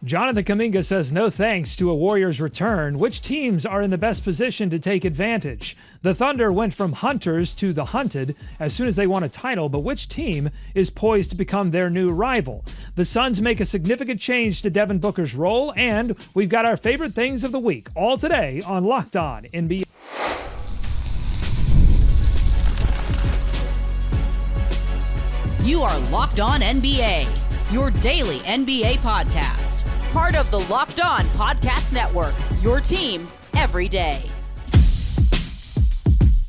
Jonathan Kuminga says no thanks to a Warriors return. Which teams are in the best position to take advantage? The Thunder went from hunters to the hunted as soon as they won a title, but which team is poised to become their new rival? The Suns make a significant change to Devin Booker's role, and we've got our favorite things of the week, all today on Locked On NBA. You are Locked On NBA, your daily NBA podcast. Part of the Locked On Podcast Network, your team every day.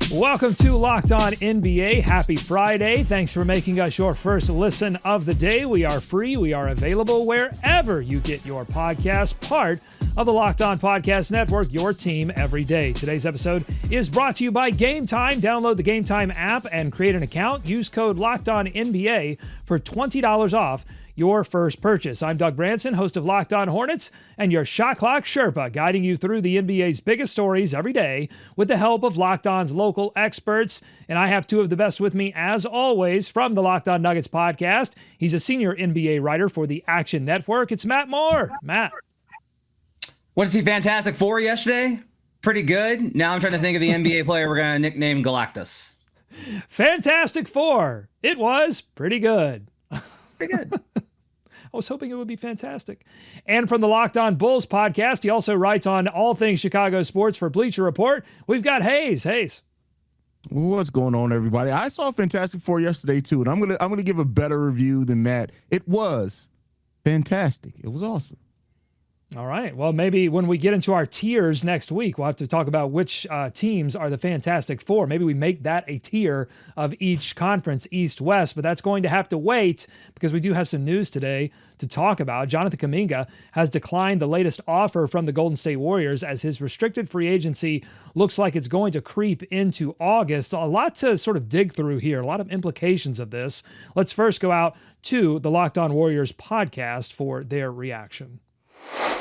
Welcome to Locked On NBA. Happy Friday. Thanks for making us your first listen of the day. We are free. We are available wherever you get your podcast. Part of the Locked On Podcast Network, your team every day. Today's episode is brought to you by Game Time. Download the Game Time app and create an account. Use code LOCKEDONNBA for $20 off your first purchase. I'm Doug Branson, host of Locked On Hornets, and your Shot Clock Sherpa, guiding you through the NBA's biggest stories every day with the help of Locked On's local experts. And I have two of the best with me, as always, from the Locked On Nuggets podcast. He's a senior NBA writer for the Action Network. It's Matt Moore. Matt. What did he Fantastic Four yesterday? Pretty good. Now I'm trying to think of the NBA player we're going to nickname Galactus. Fantastic Four. It was pretty good. Pretty good. I was hoping it would be fantastic. And from the Locked On Bulls podcast, he also writes on all things Chicago sports for Bleacher Report. We've got Hayes. Hayes. What's going on, everybody? I saw Fantastic Four yesterday too, and I'm gonna give a better review than Matt. It was fantastic. It was awesome. All right. Well, maybe when we get into our tiers next week, we'll have to talk about which teams are the Fantastic Four. Maybe we make that a tier of each conference, East-West, but that's going to have to wait because we do have some news today to talk about. Jonathan Kuminga has declined the latest offer from the Golden State Warriors as his restricted free agency looks like it's going to creep into August. A lot to sort of dig through here, a lot of implications of this. Let's first go out to the Locked On Warriors podcast for their reaction.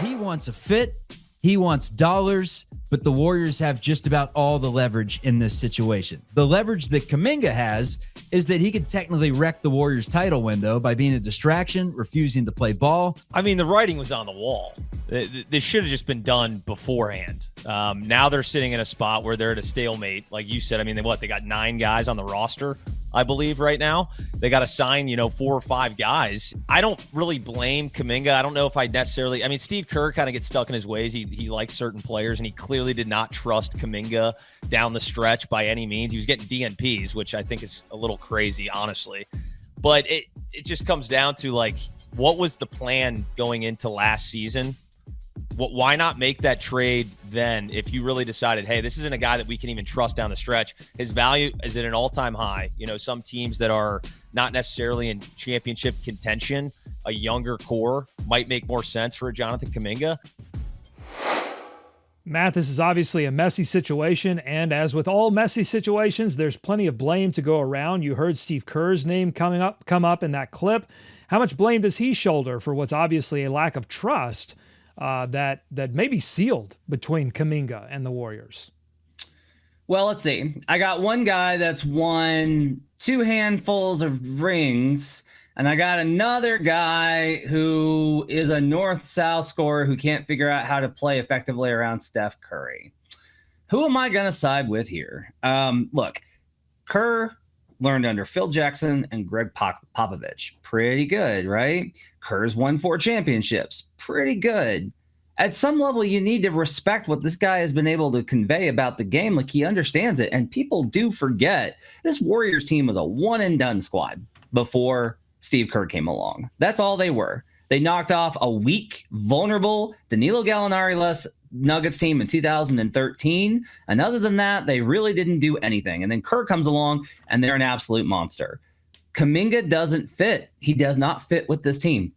He wants a fit, he wants dollars, but the Warriors have just about all the leverage in this situation. The leverage that Kaminga has is that he could technically wreck the Warriors' title window by being a distraction, refusing to play ball. I mean, the writing was on the wall. This should have just been done beforehand. Now they're sitting in a spot where they're at a stalemate. Like you said, I mean, they got 9 guys on the roster, I believe, right now. They got to sign, 4 or 5 guys. I don't really blame Kaminga. I don't know if I necessarily, I mean, Steve Kerr kind of gets stuck in his ways. He likes certain players, and he clearly did not trust Kaminga down the stretch by any means. He was getting DNPs, which I think is a little crazy, honestly. But it just comes down to, like, what was the plan going into last season? Why not make that trade then if you really decided, hey, this isn't a guy that we can even trust down the stretch? His value is at an all-time high. Some teams that are not necessarily in championship contention, a younger core might make more sense for a Jonathan Kuminga. Matt, this is obviously a messy situation, and as with all messy situations, there's plenty of blame to go around. You heard Steve Kerr's name come up in that clip. How much blame does he shoulder for what's obviously a lack of trust that may be sealed between Kaminga and the Warriors? Well, let's see. I got one guy that's won 2 handfuls of rings, and I got another guy who is a north-south scorer who can't figure out how to play effectively around Steph Curry. Who am I going to side with here? Look, Kerr learned under Phil Jackson and Greg Popovich. Pretty good, right? Kerr's won 4 championships. Pretty good. At some level, you need to respect what this guy has been able to convey about the game. Like, he understands it. And people do forget this Warriors team was a one-and-done squad before Steve Kerr came along. That's all they were. They knocked off a weak, vulnerable Danilo Gallinari-less Nuggets team in 2013. And other than that, they really didn't do anything. And then Kerr comes along, and they're an absolute monster. Kaminga doesn't fit. He does not fit with this team.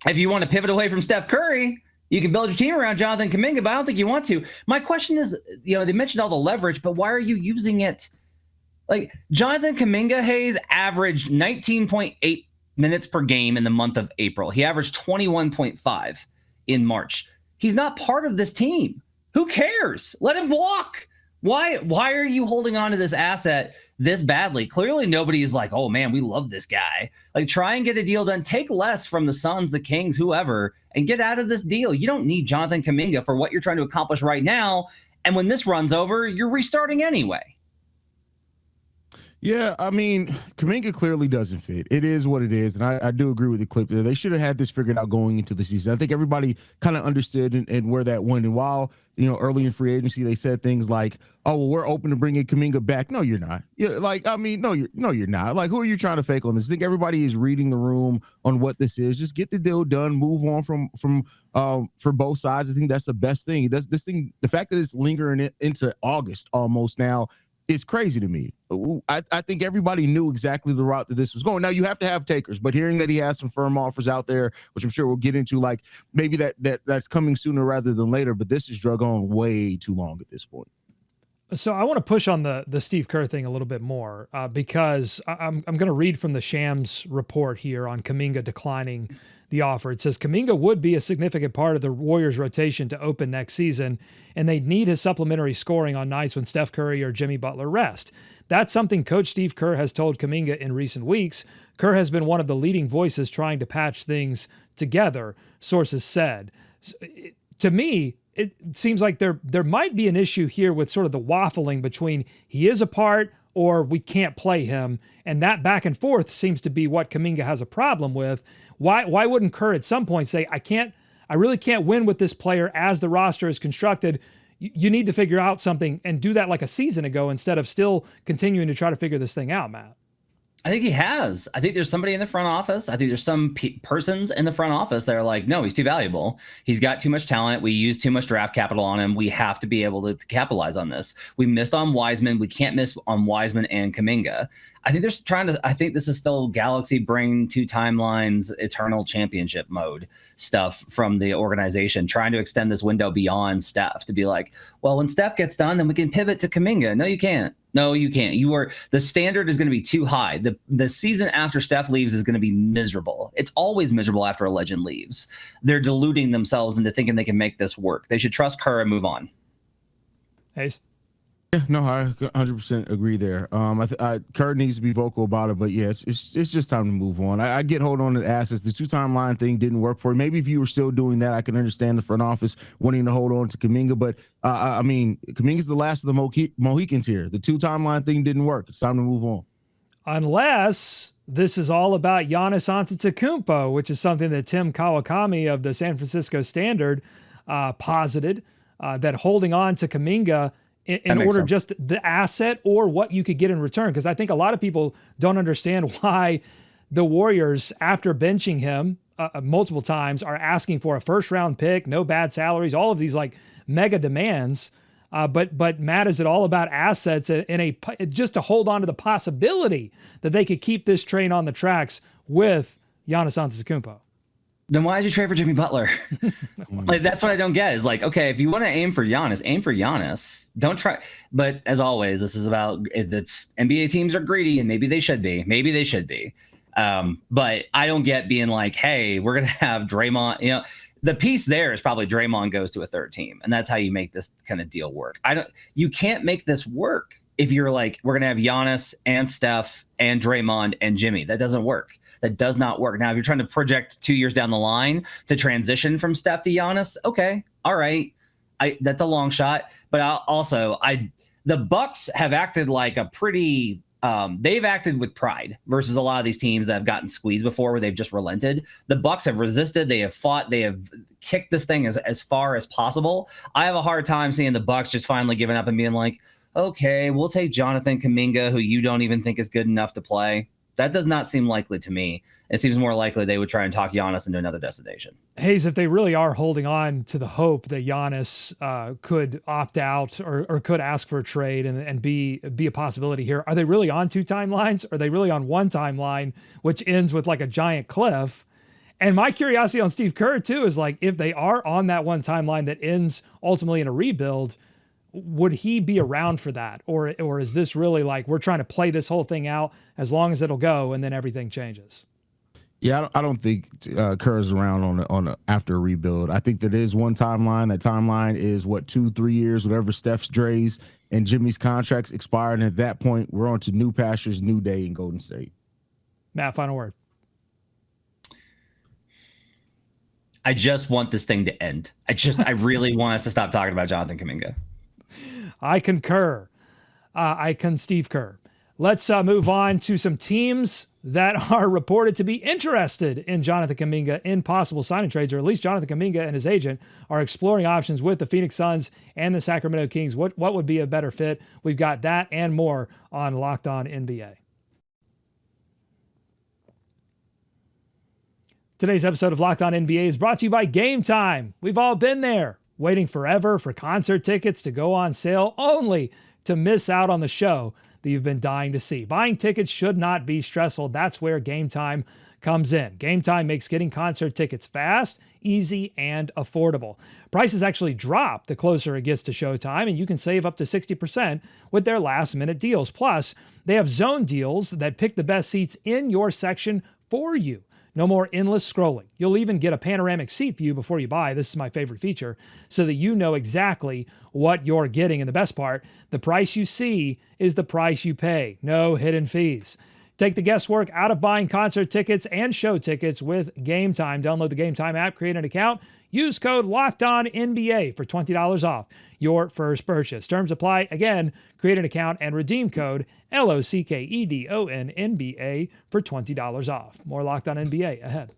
If you want to pivot away from Steph Curry, you can build your team around Jonathan Kuminga, but I don't think you want to. My question is, they mentioned all the leverage, but why are you using it? Like, Jonathan Kuminga, Hayes, averaged 19.8 minutes per game in the month of April. He averaged 21.5 in March. He's not part of this team. Who cares? Let him walk. Why are you holding on to this asset this badly? Clearly nobody's like, oh man, we love this guy. Like, try and get a deal done. Take less from the Suns, the Kings, whoever, and get out of this deal. You don't need Jonathan Kuminga for what you're trying to accomplish right now. And when this runs over, you're restarting anyway. Yeah, I mean, Kaminga clearly doesn't fit. It is what it is, and I do agree with the clip there. They should have had this figured out going into the season. I think everybody kind of understood and where that went. And while, early in free agency, they said things like, oh, well, we're open to bringing Kaminga back. No, you're not. You're not. Like, who are you trying to fake on this? I think everybody is reading the room on what this is. Just get the deal done, move on from for both sides. I think that's the best thing. The fact that it's lingering into August almost now, it's crazy to me. I think everybody knew exactly the route that this was going. Now, you have to have takers, but hearing that he has some firm offers out there, which I'm sure we'll get into, like maybe that's coming sooner rather than later, but this is drug on way too long at this point. So I want to push on the Steve Kerr thing a little bit more because I'm going to read from the Shams report here on Kaminga declining the offer. It says Kaminga would be a significant part of the Warriors' rotation to open next season, and they'd need his supplementary scoring on nights when Steph Curry or Jimmy Butler rest. That's something Coach Steve Kerr has told Kaminga in recent weeks. Kerr has been one of the leading voices trying to patch things together, sources said. To me, it seems like there might be an issue here with sort of the waffling between he is a part or we can't play him, and that back and forth seems to be what Kaminga has a problem with. Why wouldn't Kerr at some point say, I really can't win with this player as the roster is constructed. You need to figure out something and do that like a season ago instead of still continuing to try to figure this thing out, Matt. I think he has. I think there's somebody in the front office. I think there's some persons in the front office that are like, no, he's too valuable. He's got too much talent. We use too much draft capital on him. We have to be able to capitalize on this. We missed on Wiseman. We can't miss on Wiseman and Kaminga. I think I think this is still Galaxy Brain 2 Timelines Eternal Championship mode stuff from the organization, trying to extend this window beyond Steph to be like, well, when Steph gets done, then we can pivot to Kaminga. No, you can't. No, you can't. The standard is going to be too high. The season after Steph leaves is going to be miserable. It's always miserable after a legend leaves. They're deluding themselves into thinking they can make this work. They should trust Kerr and move on. Hayes? Yeah, no, I 100% agree there. Kerr needs to be vocal about it, but yeah, it's just time to move on. I get hold on to assets. The 2-timeline thing didn't work for you. Maybe if you were still doing that, I can understand the front office wanting to hold on to Kaminga, but I mean, Kaminga's the last of the Mohicans here. The 2-timeline thing didn't work. It's time to move on. Unless this is all about Giannis Antetokounmpo, which is something that Tim Kawakami of the San Francisco Standard posited, that holding on to Kaminga in order sense. Just the asset or what you could get in return. Because I think a lot of people don't understand why the Warriors, after benching him multiple times, are asking for a first-round pick, no bad salaries, all of these like mega demands. But Matt, is it all about assets and just to hold on to the possibility that they could keep this train on the tracks with Giannis Antetokounmpo? Then why did you trade for Jimmy Butler? Like, that's what I don't get. Is like, okay, if you want to aim for Giannis, aim for Giannis. Don't try. But as always, this is about it's NBA teams are greedy, and maybe they should be. But I don't get being like, hey, we're gonna have Draymond. The piece there is probably Draymond goes to a third team, and that's how you make this kind of deal work. You can't make this work if you're like, we're gonna have Giannis and Steph and Draymond and Jimmy. That doesn't work. That does not work. Now, if you're trying to project 2 years down the line to transition from Steph to Giannis, okay, all right, that's a long shot. But the Bucks have acted like a pretty. They've acted with pride versus a lot of these teams that have gotten squeezed before, where they've just relented. The Bucks have resisted. They have fought. They have kicked this thing as far as possible. I have a hard time seeing the Bucks just finally giving up and being like, okay, we'll take Jonathan Kuminga, who you don't even think is good enough to play. That does not seem likely to me. It seems more likely they would try and talk Giannis into another destination. Hayes, if they really are holding on to the hope that Giannis could opt out or could ask for a trade and be a possibility here, are they really on 2 timelines? Or are they really on 1 timeline, which ends with like a giant cliff? And my curiosity on Steve Kerr, too, is like, if they are on that 1 timeline that ends ultimately in a rebuild, would he be around for that? Or is this really like, we're trying to play this whole thing out as long as it'll go and then everything changes? Yeah, I don't think Kerr's around on a, after a rebuild. I think that is one timeline. That timeline is what 2-3 years, whatever Steph's, Dre's, and Jimmy's contracts expire, and at that point, we're on to new pastures, new day in Golden State. Matt, final word. I just want this thing to end. I really want us to stop talking about Jonathan Kuminga. I concur. Steve Kerr. Let's move on to some teams that are reported to be interested in Jonathan Kuminga in possible signing trades, or at least Jonathan Kuminga and his agent are exploring options with the Phoenix Suns and the Sacramento Kings. What would be a better fit? We've got that and more on Locked On NBA. Today's episode of Locked On NBA is brought to you by Game Time. We've all been there, waiting forever for concert tickets to go on sale, only to miss out on the show that you've been dying to see. Buying tickets should not be stressful. That's where Game Time comes in. Game Time makes getting concert tickets fast, easy, and affordable. Prices actually drop the closer it gets to showtime, and you can save up to 60% with their last-minute deals. Plus, they have zone deals that pick the best seats in your section for you. No more endless scrolling. You'll even get a panoramic seat view before you buy. This is my favorite feature, so that you know exactly what you're getting. And the best part, the price you see is the price you pay. No hidden fees. Take the guesswork out of buying concert tickets and show tickets with Game Time. Download the Game Time app, create an account, use code LOCKEDONNBA for $20 off your first purchase. Terms apply. Again, create an account and redeem code LOCKEDONNBA for $20 off. More Locked On NBA ahead.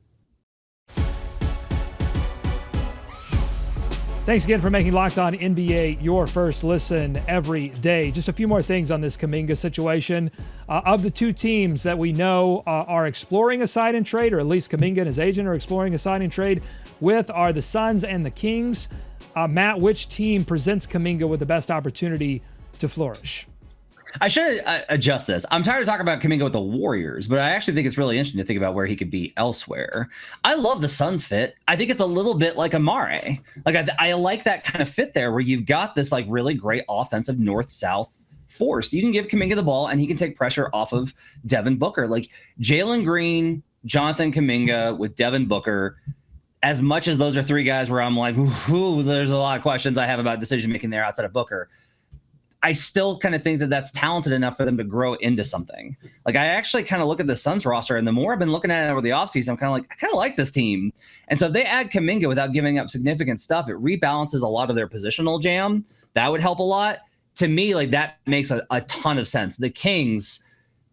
Thanks again for making Locked On NBA your first listen every day. Just a few more things on this Kaminga situation. Of the two teams that we know are exploring a sign and trade, or at least Kaminga and his agent are exploring a sign and trade with, are the Suns and the Kings. Matt, which team presents Kaminga with the best opportunity to flourish? I should adjust this. I'm tired of talking about Kaminga with the Warriors, but I actually think it's really interesting to think about where he could be elsewhere. I love the Suns fit. I think it's a little bit like Amare. Like I like that kind of fit there where you've got this like really great offensive north-south force. You can give Kaminga the ball and he can take pressure off of Devin Booker. Like Jalen Green, Jonathan Kuminga with Devin Booker. As much as those are three guys where I'm like, ooh, there's a lot of questions I have about decision making there outside of Booker. I still kind of think that that's talented enough for them to grow into something. Like I actually kind of look at the Suns roster, and the more I've been looking at it over the offseason, I'm kind of like, I kind of like this team. And so if they add Kaminga without giving up significant stuff, it rebalances a lot of their positional jam. That would help a lot. To me, like that makes a ton of sense. The Kings,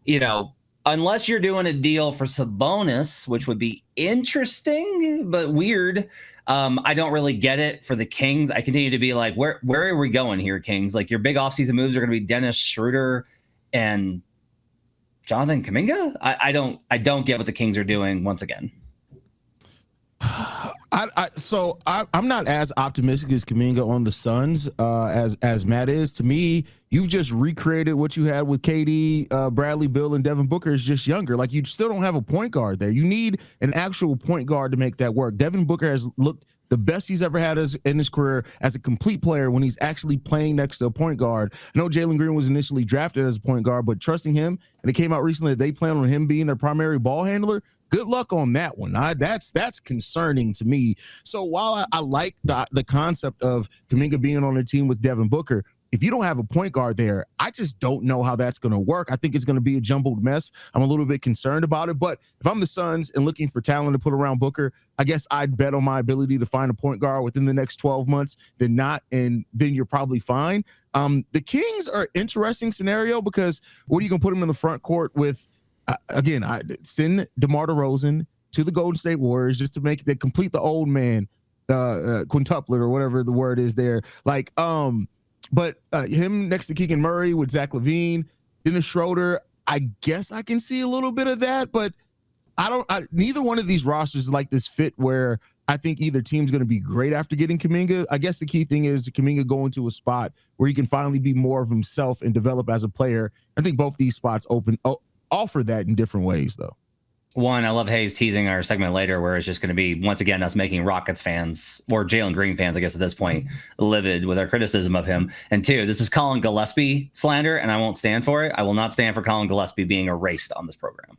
you know, unless you're doing a deal for Sabonis, which would be interesting but weird. I don't really get it for the Kings. I continue to be like, where are we going here, Kings? Like your big offseason moves are going to be Dennis Schroeder and Jonathan Kuminga. I don't get what the Kings are doing once again. I'm not as optimistic as Kaminga on the Suns as Matt is. To me, you've just recreated what you had with KD, Bradley Beal, and Devin Booker is just younger. Like you still don't have a point guard there. You need an actual point guard to make that work. Devin Booker has looked the best he's ever had in his career as a complete player when he's actually playing next to a point guard. I know Jalen Green was initially drafted as a point guard, but trusting him, and it came out recently that they plan on him being their primary ball handler. Good luck on that one. That's concerning to me. So while I like the concept of Kaminga being on a team with Devin Booker, if you don't have a point guard there, I just don't know how that's going to work. I think it's going to be a jumbled mess. I'm a little bit concerned about it. But if I'm the Suns and looking for talent to put around Booker, I guess I'd bet on my ability to find a point guard within the next 12 months than not, and then you're probably fine. The Kings are an interesting scenario because what are you going to put them in the front court with? Again, I send DeMar DeRozan to the Golden State Warriors just to complete the old man quintuplet or whatever the word is there. Like, but him next to Keegan Murray with Zach LaVine, Dennis Schroeder, I guess I can see a little bit of that, but neither one of these rosters is like this fit where I think either team's going to be great after getting Kaminga. I guess the key thing is Kaminga going to a spot where he can finally be more of himself and develop as a player. I think both these spots offer that in different ways, though. One, I love Hayes teasing our segment later where it's just going to be, once again, us making Rockets fans, or Jalen Green fans, I guess at this point, livid with our criticism of him. And two, this is Colin Gillespie slander, and I won't stand for it. I will not stand for Colin Gillespie being erased on this program.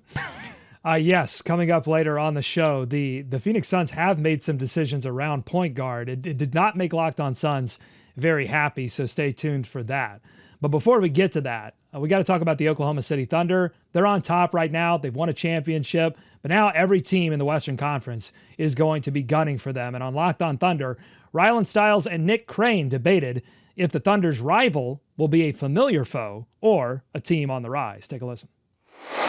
Yes, coming up later on the show, the Phoenix Suns have made some decisions around point guard. It did not make Locked On Suns very happy, so stay tuned for that. But before we get to that, we got to talk about the Oklahoma City Thunder. They're on top right now. They've won a championship, but now every team in the Western Conference is going to be gunning for them. And on Locked On Thunder, Rylan Stiles and Nick Crane debated if the Thunder's rival will be a familiar foe or a team on the rise. Take a listen.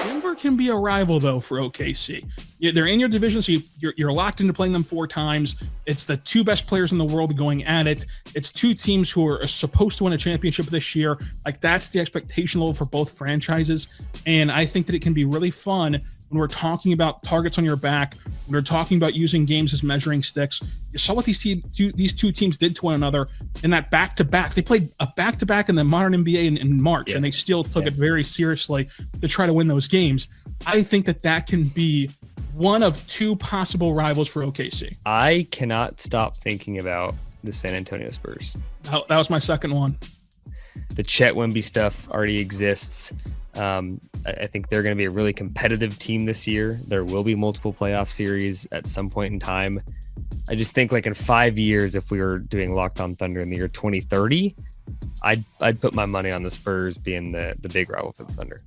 Denver can be a rival, though, for OKC. They're in your division, so you're locked into playing them 4 times. It's the 2 best players in the world going at it. It's 2 teams who are supposed to win a championship this year. Like, that's the expectation level for both franchises. And I think that it can be really fun when we're talking about targets on your back, when we're talking about using games as measuring sticks. You saw what these 2 teams did to one another in that back-to-back. They played a back-to-back in the modern NBA in March, and they still took it very seriously to try to win those games. I think that can be one of 2 possible rivals for OKC. I cannot stop thinking about the San Antonio Spurs. That was my second one. The Chet Wemby stuff already exists. I think they're going to be a really competitive team this year. There will be multiple playoff series at some point in time. I just think like in 5 years, if we were doing Locked On Thunder in the year 2030, I'd put my money on the Spurs being the big rival for the Thunder.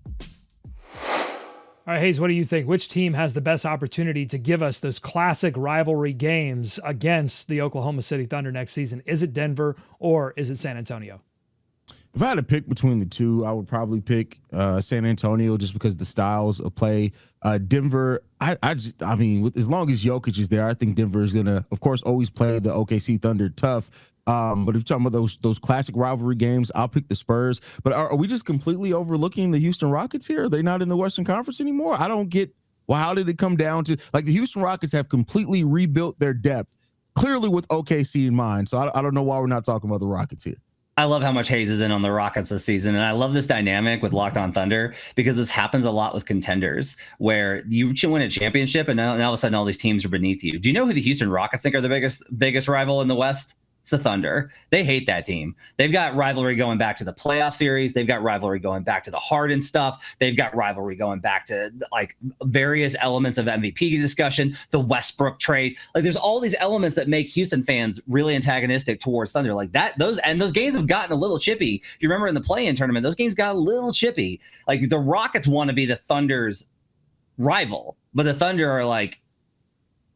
All right, Hayes, what do you think? Which team has the best opportunity to give us those classic rivalry games against the Oklahoma City Thunder next season? Is it Denver or is it San Antonio? If I had to pick between the 2, I would probably pick San Antonio just because the styles of play. Denver, I mean, as long as Jokic is there, I think Denver is going to, of course, always play the OKC Thunder tough. But if you're talking about those classic rivalry games, I'll pick the Spurs. But are we just completely overlooking the Houston Rockets here? Are they not in the Western Conference anymore? I don't get, well, how did it come down to, like, the Houston Rockets have completely rebuilt their depth, clearly with OKC in mind. So I don't know why we're not talking about the Rockets here. I love how much Hayes is in on the Rockets this season. And I love this dynamic with Locked On Thunder because this happens a lot with contenders where you win a championship and now all of a sudden all these teams are beneath you. Do you know who the Houston Rockets think are the biggest rival in the West? It's the Thunder. They hate that team. They've got rivalry going back to the playoff series. They've got rivalry going back to the Harden stuff. They've got rivalry going back to like various elements of MVP discussion, the Westbrook trade. Like there's all these elements that make Houston fans really antagonistic towards Thunder. Like that, those games have gotten a little chippy. If you remember in the play-in tournament, those games got a little chippy. Like the Rockets want to be the Thunder's rival, but the Thunder are like,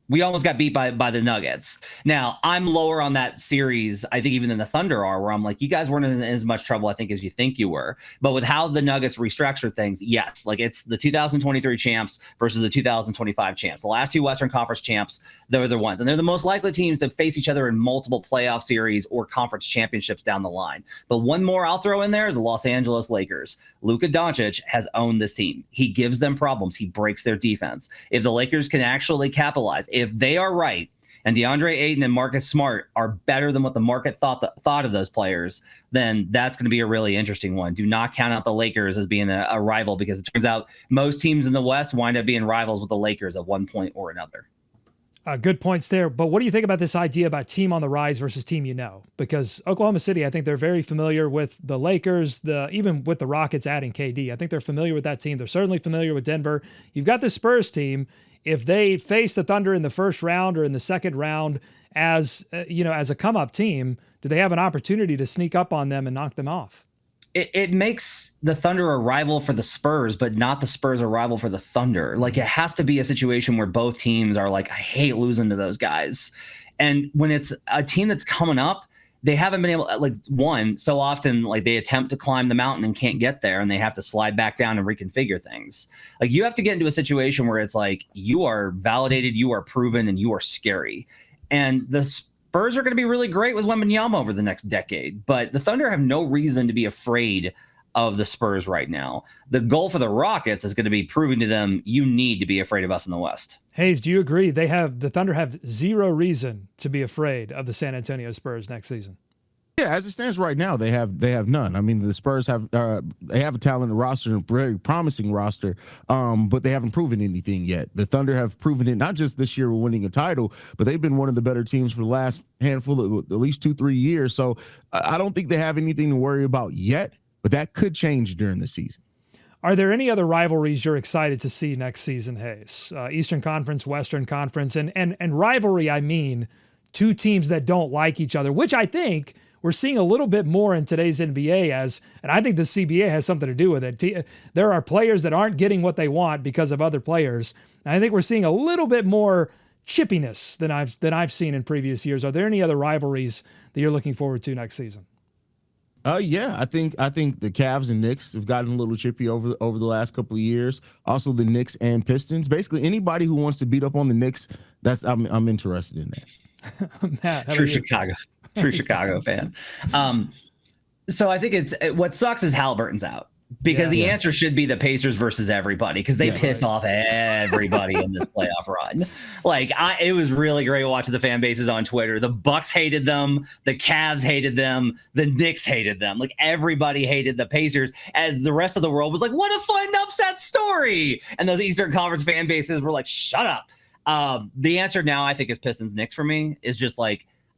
we almost got beat by the Nuggets. Now, I'm lower on that series, I think, even than the Thunder are, where I'm like, you guys weren't in as much trouble, I think, as you think you were. But with how the Nuggets restructured things, yes, like it's the 2023 champs versus the 2025 champs. The last 2 Western Conference champs, they're the ones. And they're the most likely teams to face each other in multiple playoff series or conference championships down the line. But one more I'll throw in there is the Los Angeles Lakers. Luka Doncic has owned this team. He gives them problems. He breaks their defense. If the Lakers can actually capitalize, if they are right, and DeAndre Ayton and Marcus Smart are better than what the market thought of those players, then that's going to be a really interesting one. Do not count out the Lakers as being a rival, because it turns out most teams in the West wind up being rivals with the Lakers at one point or another. Good points there. But what do you think about this idea about team on the rise versus team you know? Because Oklahoma City, I think they're very familiar with the Lakers, even with the Rockets adding KD. I think they're familiar with that team. They're certainly familiar with Denver. You've got the Spurs team. If they face the Thunder in the first round or in the second round as a come-up team, do they have an opportunity to sneak up on them and knock them off? It makes the Thunder a rival for the Spurs, but not the Spurs a rival for the Thunder. Like it has to be a situation where both teams are like, I hate losing to those guys. And when it's a team that's coming up, they haven't been able, like, one, so often, like, they attempt to climb the mountain and can't get there, and they have to slide back down and reconfigure things. Like, you have to get into a situation where it's like, you are validated, you are proven, and you are scary. And the Spurs are going to be really great with Wembanyama over the next decade, but the Thunder have no reason to be afraid of the Spurs right now. The goal for the Rockets is going to be proving to them, you need to be afraid of us in the West. Hayes, do you agree the Thunder have zero reason to be afraid of the San Antonio Spurs next season? Yeah, as it stands right now, they have none. I mean, the Spurs have they have a talented roster, a very promising roster, but they haven't proven anything yet. The Thunder have proven it not just this year with winning a title, but they've been one of the better teams for the last handful of at least 2-3 years. So I don't think they have anything to worry about yet, but that could change during the season. Are there any other rivalries you're excited to see next season, Hayes? Eastern Conference, Western Conference, and rivalry, I mean two teams that don't like each other, which I think we're seeing a little bit more in today's NBA and I think the CBA has something to do with it. There are players that aren't getting what they want because of other players. And I think we're seeing a little bit more chippiness than I've seen in previous years. Are there any other rivalries that you're looking forward to next season? Yeah, I think the Cavs and Knicks have gotten a little chippy over the last couple of years. Also, the Knicks and Pistons. Basically, anybody who wants to beat up on the Knicks, I'm interested in that. Matt, True Chicago fan. So I think what sucks is Halliburton's out. Because the answer should be the Pacers versus everybody, because they pissed off everybody in this playoff run. It was really great watching the fan bases on Twitter. The Bucks hated them, the Cavs hated them, the Knicks hated them. Everybody hated the Pacers, as the rest of the world was like, "What a fun upset story!" And those Eastern Conference fan bases were like, "Shut up." The answer now, I think, is Pistons Knicks for me. Is just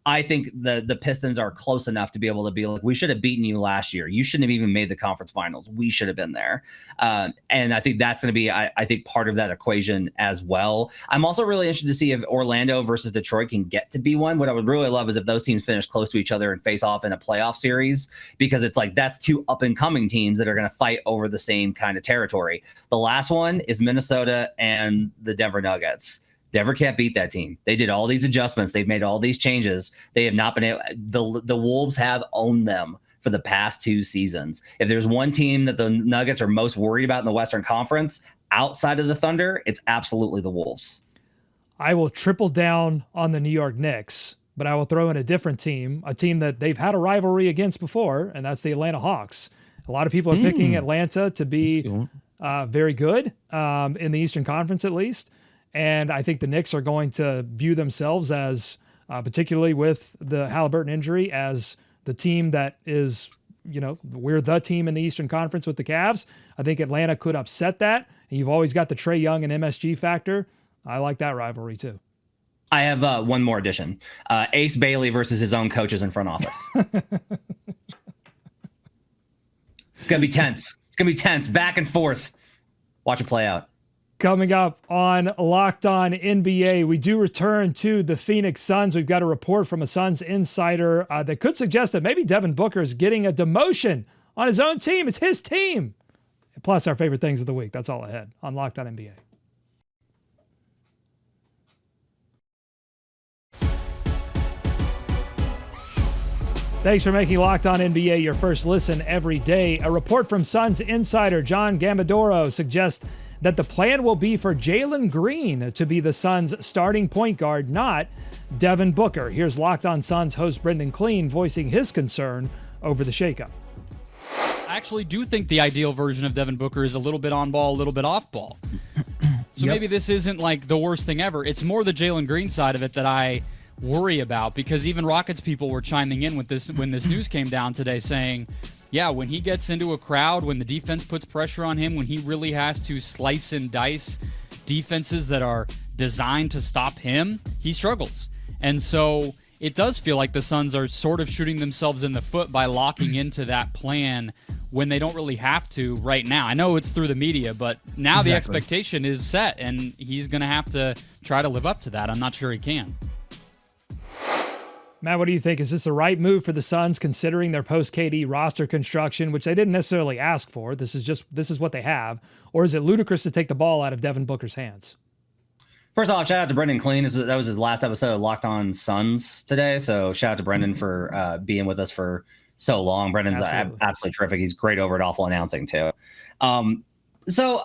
I think the Pistons are close enough to be able to be like, we should have beaten you last year. You shouldn't have even made the conference finals. We should have been there. And I think that's going to be, I think, part of that equation as well. I'm also really interested to see if Orlando versus Detroit can get to be one. What I would really love is if those teams finish close to each other and face off in a playoff series, because it's that's two up and coming teams that are going to fight over the same kind of territory. The last one is Minnesota and the Denver Nuggets. Denver can't beat that team. They did all these adjustments. They've made all these changes. They have not been able. The Wolves have owned them for the past 2 seasons. If there's one team that the Nuggets are most worried about in the Western Conference outside of the Thunder, it's absolutely the Wolves. I will triple down on the New York Knicks, but I will throw in a different team, a team that they've had a rivalry against before, and that's the Atlanta Hawks. A lot of people are picking Atlanta to be very good in the Eastern Conference, at least. And I think the Knicks are going to view themselves as, particularly with the Halliburton injury, as the team that is, we're the team in the Eastern Conference with the Cavs. I think Atlanta could upset that. And you've always got the Trae Young and MSG factor. I like that rivalry too. I have one more addition. Ace Bailey versus his own coaches in front office. It's going to be tense. It's going to be tense. Back and forth. Watch it play out. Coming up on Locked On NBA, we do return to the Phoenix Suns. We've got a report from a Suns insider that could suggest that maybe Devin Booker is getting a demotion on his own team. It's his team. Plus our favorite things of the week. That's all ahead on Locked On NBA. Thanks for making Locked On NBA your first listen every day. A report from Suns insider John Gambadoro suggests that the plan will be for Jalen Green to be the Suns' starting point guard, not Devin Booker. Here's Locked On Suns host Brendan Clean voicing his concern over the shakeup. I actually do think the ideal version of Devin Booker is a little bit on ball, a little bit off ball. So maybe this isn't the worst thing ever. It's more the Jalen Green side of it that I worry about, because even Rockets people were chiming in with this when this news came down today, saying, yeah, when he gets into a crowd, when the defense puts pressure on him, when he really has to slice and dice defenses that are designed to stop him, he struggles. And so it does feel like the Suns are sort of shooting themselves in the foot by locking into that plan when they don't really have to right now. I know it's through the media, but now the expectation is set, and he's going to have to try to live up to that. I'm not sure he can. Matt, what do you think? Is this the right move for the Suns, considering their post-KD roster construction, which they didn't necessarily ask for? This is what they have. Or is it ludicrous to take the ball out of Devin Booker's hands? First off, shout out to Brendan Clean. That was his last episode of Locked On Suns today. So shout out to Brendan for being with us for so long. Brendan's absolutely terrific. He's great over at Awful Announcing too. So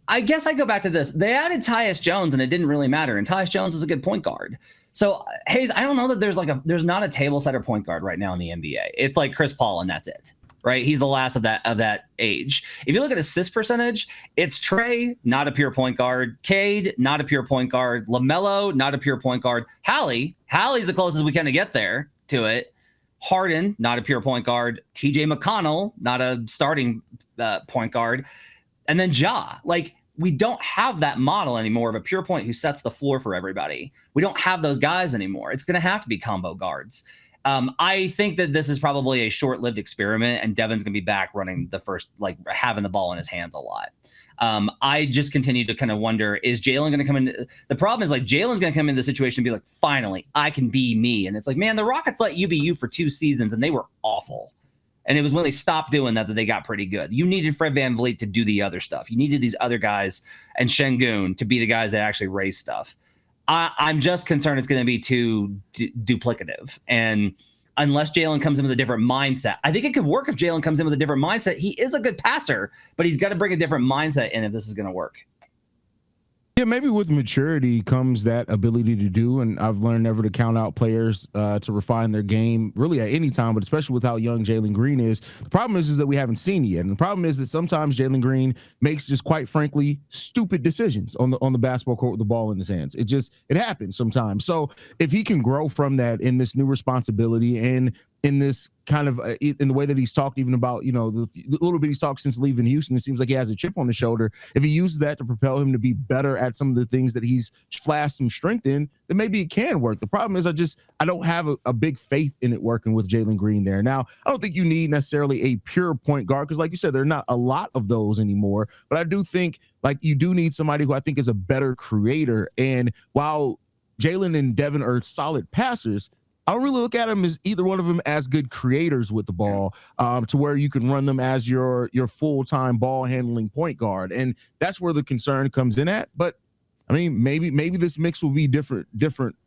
I guess I go back to this. They added Tyus Jones and it didn't really matter. And Tyus Jones is a good point guard. So Hayes, I don't know that there's not a table setter point guard right now in the NBA. It's like Chris Paul and that's it, right? He's the last of that age. If you look at assist percentage, it's Trae, not a pure point guard. Cade, not a pure point guard. LaMelo, not a pure point guard. Hallie's the closest we kind of get there to it. Harden, not a pure point guard. TJ McConnell, not a starting point guard. And then Ja, we don't have that model anymore of a pure point who sets the floor for everybody. We don't have those guys anymore. It's going to have to be combo guards. I think that this is probably a short-lived experiment, and Devin's going to be back running the first, like having the ball in his hands a lot. I just continue to kind of wonder, is Jalen going to come in? The problem is like Jalen's going to come in the situation and be like, finally, I can be me. And it's like, man, the Rockets let you be you for 2 seasons, and they were awful. And it was when they stopped doing that they got pretty good. You needed Fred VanVleet to do the other stuff. You needed these other guys and Şengün to be the guys that actually raise stuff. I'm just concerned it's going to be too duplicative. And unless Jalen comes in with a different mindset, I think it could work if Jalen comes in with a different mindset. He is a good passer, but he's got to bring a different mindset in if this is going to work. Yeah, maybe with maturity comes that ability to do, and I've learned never to count out players to refine their game really at any time, but especially with how young Jalen Green is. The problem is that we haven't seen it yet, and the problem is that sometimes Jalen Green makes just quite frankly stupid decisions on the basketball court with the ball in his hands. It happens sometimes. So if he can grow from that in this new responsibility and in this kind of in the way that he's talked even about, the little bit he's talked since leaving Houston, it seems like he has a chip on his shoulder. If he uses that to propel him to be better at some of the things that he's flashed some strength in, then maybe it can work. The problem is I don't have a big faith in it working with Jalen Green there. Now, I don't think you need necessarily a pure point guard because like you said, there are not a lot of those anymore, but I do think like you do need somebody who I think is a better creator. And while Jalen and Devin are solid passers, I don't really look at them as either one of them as good creators with the ball to where you can run them as your full-time ball handling point guard. And that's where the concern comes in at. But I mean, maybe this mix will be different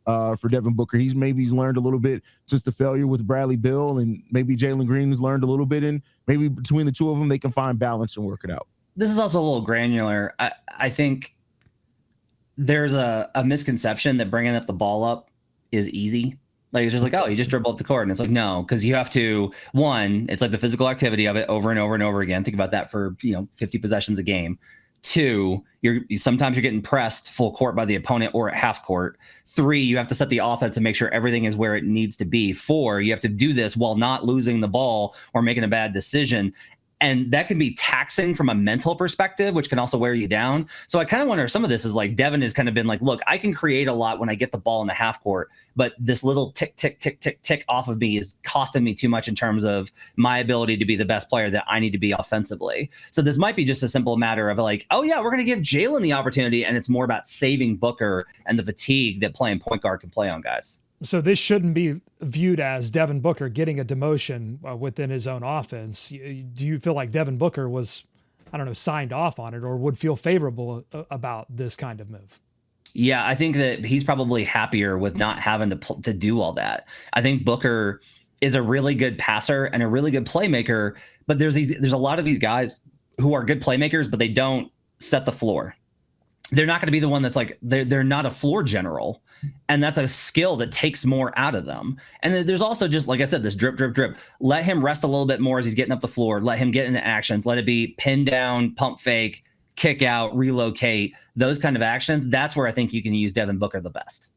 for Devin Booker. He's learned a little bit since the failure with Bradley Beal, and maybe Jalen Green has learned a little bit, and maybe between the two of them, they can find balance and work it out. This is also a little granular. I think there's a misconception that bringing up the ball up is easy. Like, it's just like, oh, you just dribble up the court. And it's like, no, because you have to, one, it's like the physical activity of it over and over and over again. Think about that for, 50 possessions a game. 2, sometimes you're getting pressed full court by the opponent or at half court. 3, you have to set the offense and make sure everything is where it needs to be. 4, you have to do this while not losing the ball or making a bad decision. And that can be taxing from a mental perspective, which can also wear you down. So I kind of wonder, some of this is like Devin has kind of been like, look, I can create a lot when I get the ball in the half court, but this little tick, tick, tick, tick, tick off of me is costing me too much in terms of my ability to be the best player that I need to be offensively. So this might be just a simple matter of like, oh yeah, we're going to give Jalen the opportunity. And it's more about saving Booker and the fatigue that playing point guard can play on guys. So this shouldn't be viewed as Devin Booker getting a demotion within his own offense. Do you feel like Devin Booker was, signed off on it or would feel favorable about this kind of move? Yeah, I think that he's probably happier with not having to do all that. I think Booker is a really good passer and a really good playmaker, but there's a lot of these guys who are good playmakers, but they don't set the floor. They're not going to be the one that's like, they're not a floor general. And that's a skill that takes more out of them. And then there's also just, like I said, this drip, drip, drip. Let him rest a little bit more as he's getting up the floor. Let him get into actions. Let it be pin down, pump fake, kick out, relocate, those kind of actions. That's where I think you can use Devin Booker the best.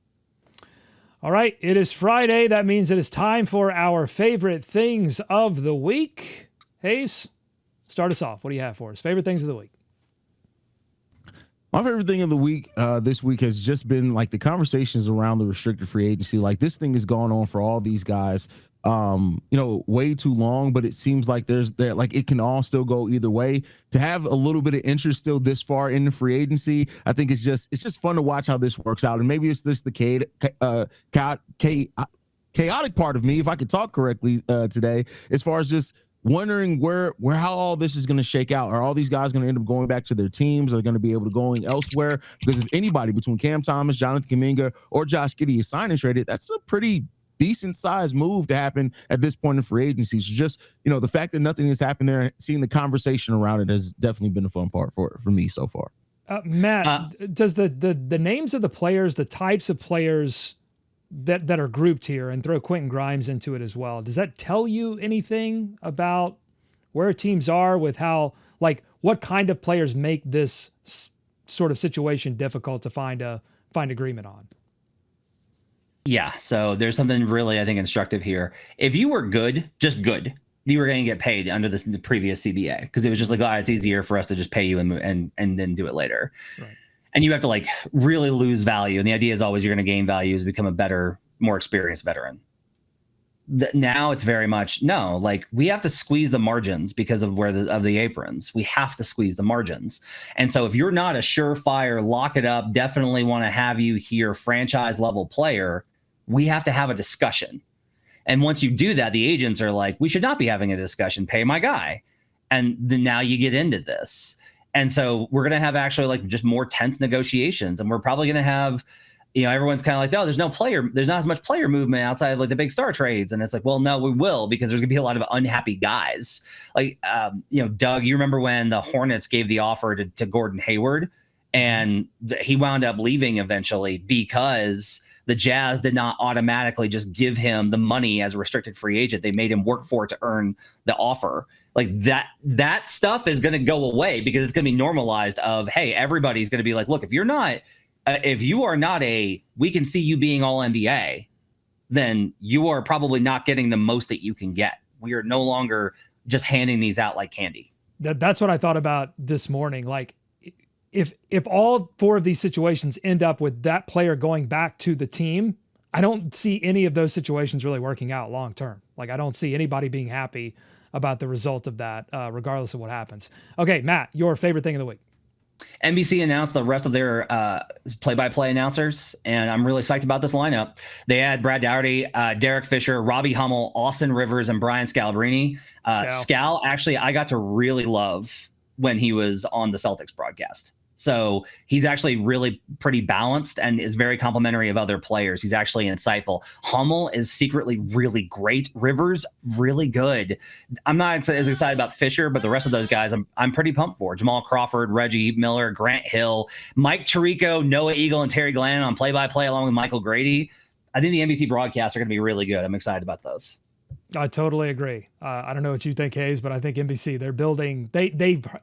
All right. It is Friday. That means it is time for our favorite things of the week. Hayes, start us off. What do you have for us? Favorite things of the week. My favorite thing of the week this week has just been like the conversations around the restricted free agency. Like this thing has gone on for all these guys, way too long, but it seems like like it can all still go either way. To have a little bit of interest still this far in the free agency, I think it's just fun to watch how this works out. And maybe it's just the chaotic part of me, if I could talk correctly today, as far as just wondering how all this is going to shake out. Are all these guys going to end up going back to their teams? Are they going to be able to go elsewhere? Because if anybody between Cam Thomas, Jonathan Kuminga, or Josh Giddey is signed and traded, that's a pretty decent sized move to happen at this point in free agency. So just, the fact that nothing has happened there, seeing the conversation around it has definitely been a fun part for me so far. Matt, does the names of the players, the types of players that are grouped here, and throw Quentin Grimes into it as well, does that tell you anything about where teams are with how, like, what kind of players make this sort of situation difficult to find agreement on? Yeah, so there's something really, I think, instructive here. If you were good, just good, you were going to get paid under the previous CBA, because it was just like, it's easier for us to just pay you and then do it later. Right. And you have to like really lose value. And the idea is always you're going to gain value as become a better, more experienced veteran. now it's very much no, like we have to squeeze the margins because of of the aprons. We have to squeeze the margins. And so if you're not a surefire, lock it up, definitely want to have you here, franchise level player, we have to have a discussion. And once you do that, the agents are like, we should not be having a discussion, pay my guy. And then now you get into this. And so we're going to have actually like just more tense negotiations. And we're probably going to have, everyone's kind of like, oh, there's not as much player movement outside of like the big star trades. And it's like, well, no, we will, because there's gonna be a lot of unhappy guys. Like, Doug, you remember when the Hornets gave the offer to Gordon Hayward, and he wound up leaving eventually because the Jazz did not automatically just give him the money as a restricted free agent. They made him work for it to earn the offer. Like that stuff is going to go away because it's going to be normalized of, hey, everybody's going to be like, look, if you are not we can see you being all NBA, then you are probably not getting the most that you can get. We are no longer just handing these out like candy. That's what I thought about this morning. Like, if all four of these situations end up with that player going back to the team, I don't see any of those situations really working out long term. Like, I don't see anybody being happy about the result of that, regardless of what happens. Okay, Matt, your favorite thing of the week. NBC announced the rest of their play-by-play announcers, and I'm really psyched about this lineup. They had Brad Dougherty, Derek Fisher, Robbie Hummel, Austin Rivers, and Brian Scalabrine. Scal, actually, I got to really love when he was on the Celtics broadcast. So he's actually really pretty balanced and is very complimentary of other players. He's actually insightful. Hummel is secretly really great. Rivers, really good. I'm not as excited about Fisher, but the rest of those guys I'm pretty pumped for. Jamal Crawford, Reggie Miller, Grant Hill, Mike Tirico, Noah Eagle, and Terry Glenn on play-by-play along with Michael Grady. I think the NBC broadcasts are going to be really good. I'm excited about those. I totally agree. I don't know what you think, Hayes, but I think NBC, they're building,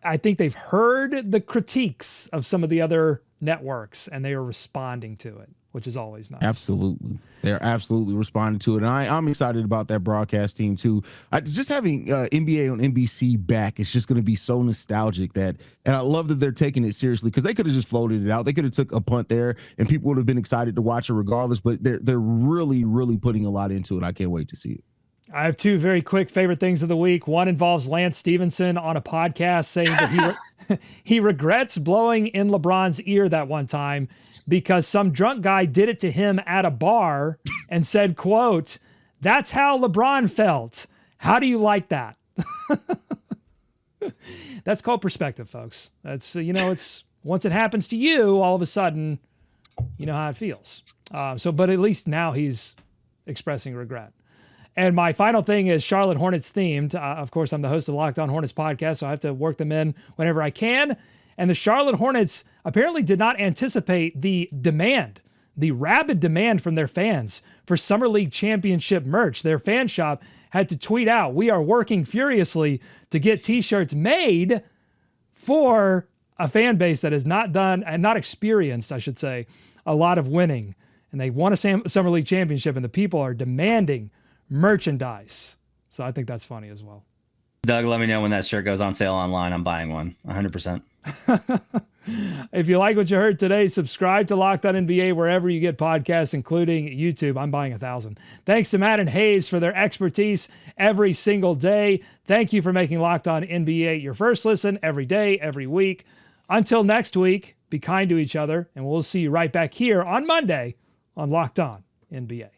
I think they've heard the critiques of some of the other networks and they are responding to it, which is always nice. Absolutely. They're absolutely responding to it. And I'm excited about that broadcast team too. Just having NBA on NBC back, it's just going to be so nostalgic and I love that they're taking it seriously, because they could have just floated it out. They could have took a punt there and people would have been excited to watch it regardless, but they're really, really putting a lot into it. I can't wait to see it. I have two very quick favorite things of the week. One involves Lance Stevenson on a podcast saying that he regrets blowing in LeBron's ear that one time because some drunk guy did it to him at a bar and said, quote, "That's how LeBron felt. How do you like that?" That's called perspective, folks. That's, it's once it happens to you, all of a sudden, you know how it feels. But at least now he's expressing regret. And my final thing is Charlotte Hornets themed. Of course, I'm the host of the Locked On Hornets podcast, so I have to work them in whenever I can. And the Charlotte Hornets apparently did not anticipate the rabid demand from their fans for Summer League Championship merch. Their fan shop had to tweet out, "We are working furiously to get t-shirts made for a fan base that has not done and not experienced, I should say, a lot of winning. And they won a Summer League Championship, and the people are demanding merchandise." So I think that's funny as well. Doug, let me know when that shirt goes on sale online. I'm buying one 100%. If you like what you heard today, subscribe to Locked On NBA wherever you get podcasts, including YouTube. I'm buying 1,000. Thanks to Matt and Hayes for their expertise every single day. Thank you for making Locked On NBA your first listen every day, every week. Until next week, be kind to each other, and we'll see you right back here on Monday on Locked On NBA.